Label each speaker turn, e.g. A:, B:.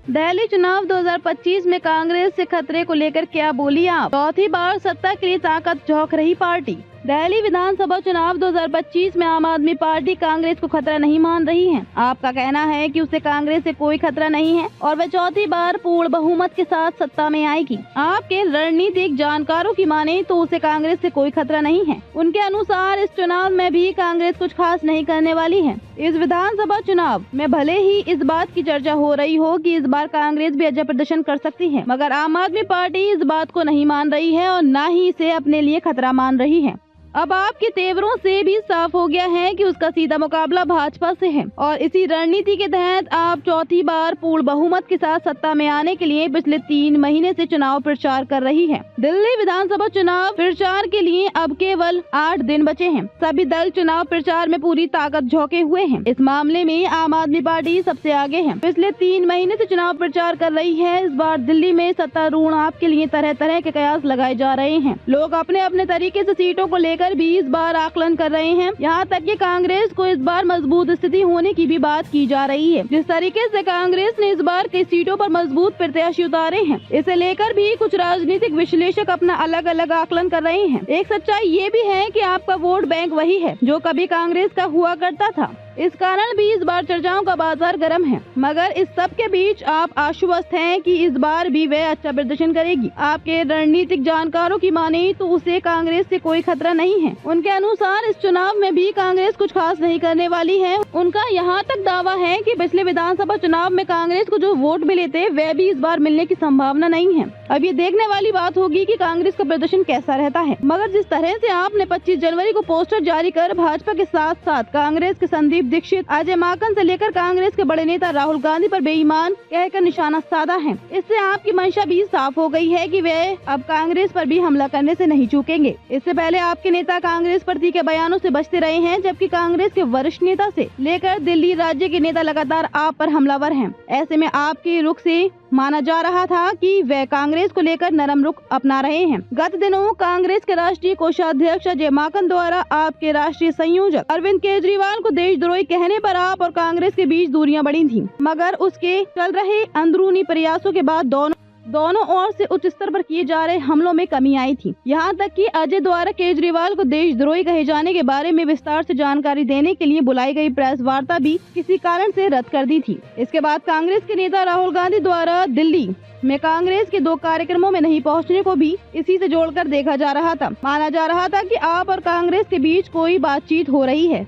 A: दिल्ली चुनाव 2025 में कांग्रेस से खतरे को लेकर क्या बोली आप? चौथी बार सत्ता के लिए ताकत झोंक रही पार्टी। दिल्ली विधानसभा चुनाव 2025 में आम आदमी पार्टी कांग्रेस को खतरा नहीं मान रही है। आपका कहना है कि उसे कांग्रेस से कोई खतरा नहीं है और वह चौथी बार पूर्ण बहुमत के साथ सत्ता में आएगी। आपके रणनीतिक जानकारों की माने तो उसे कांग्रेस से कोई खतरा नहीं है। उनके अनुसार इस चुनाव में भी कांग्रेस कुछ खास नहीं करने वाली है। इस विधानसभा चुनाव में भले ही इस बात की चर्चा हो रही हो कि इस बार कांग्रेस भी अच्छा प्रदर्शन कर सकती है, मगर आम आदमी पार्टी इस बात को नहीं मान रही है और न ही इसे अपने लिए खतरा मान रही है। अब आपके तेवरों से भी साफ हो गया है कि उसका सीधा मुकाबला भाजपा से है और इसी रणनीति के तहत आप चौथी बार पूर्ण बहुमत के साथ सत्ता में आने के लिए पिछले 3 महीने से चुनाव प्रचार कर रही है। दिल्ली विधानसभा चुनाव प्रचार के लिए अब केवल 8 दिन बचे हैं। सभी दल चुनाव प्रचार में पूरी ताकत झोंके हुए हैं। इस मामले में आम आदमी पार्टी सबसे आगे है। पिछले 3 महीने से चुनाव प्रचार कर रही है। इस बार दिल्ली में सत्तारूढ़ आपके लिए तरह तरह के कयास लगाए जा रहे हैं। लोग अपने अपने तरीके से सीटों को लेकर भी इस बार आकलन कर रहे हैं। यहाँ तक कि कांग्रेस को इस बार मजबूत स्थिति होने की भी बात की जा रही है। जिस तरीके से कांग्रेस ने इस बार कई सीटों पर मजबूत प्रत्याशी उतारे हैं, इसे लेकर भी कुछ राजनीतिक विश्लेषक अपना अलग अलग आकलन कर रहे हैं। एक सच्चाई ये भी है कि आपका वोट बैंक वही है जो कभी कांग्रेस का हुआ करता था। इस कारण भी इस बार चर्चाओं का बाजार गर्म है, मगर इस सब के बीच आप आश्वस्त हैं कि इस बार भी वह अच्छा प्रदर्शन करेगी। आपके रणनीतिक जानकारों की माने तो उसे कांग्रेस से कोई खतरा नहीं है। उनके अनुसार इस चुनाव में भी कांग्रेस कुछ खास नहीं करने वाली है। उनका यहाँ तक दावा है कि पिछले विधानसभा चुनाव में कांग्रेस को जो वोट मिले थे वह भी इस बार मिलने की संभावना नहीं है। अब ये देखने वाली बात होगी कि कांग्रेस का प्रदर्शन कैसा रहता है। मगर जिस तरह से आपने 25 जनवरी को पोस्टर जारी कर भाजपा के साथ साथ कांग्रेस के संदीप दीक्षित, अजय माकन से लेकर कांग्रेस के बड़े नेता राहुल गांधी पर बेईमान कहकर निशाना साधा है, इससे आपकी मंशा भी साफ हो गई है कि वे अब कांग्रेस पर भी हमला करने से नहीं चूकेंगे। इससे पहले आपके नेता कांग्रेस प्रति के बयानों से बचते रहे हैं, जबकि कांग्रेस के वरिष्ठ नेता से लेकर दिल्ली राज्य के नेता लगातार आप पर हमलावर हैं। ऐसे में आपके रुख से माना जा रहा था कि वे कांग्रेस को लेकर नरम रुख अपना रहे हैं। गत दिनों कांग्रेस के राष्ट्रीय कोषाध्यक्ष अजय माकन द्वारा आपके राष्ट्रीय संयोजक अरविंद केजरीवाल को देशद्रोही कहने पर आप और कांग्रेस के बीच दूरियां बढ़ी थीं, मगर उसके चल रहे अंदरूनी प्रयासों के बाद दोनों ओर से उच्च स्तर पर किए जा रहे हमलों में कमी आई थी। यहाँ तक कि अजय द्वारा केजरीवाल को देशद्रोही कहे जाने के बारे में विस्तार से जानकारी देने के लिए बुलाई गई प्रेस वार्ता भी किसी कारण से रद्द कर दी थी। इसके बाद कांग्रेस के नेता राहुल गांधी द्वारा दिल्ली में कांग्रेस के 2 कार्यक्रमों में नहीं पहुंचने को भी इसी से जोड़कर देखा जा रहा था। माना जा रहा था कि आप और कांग्रेस के बीच कोई बातचीत हो रही है।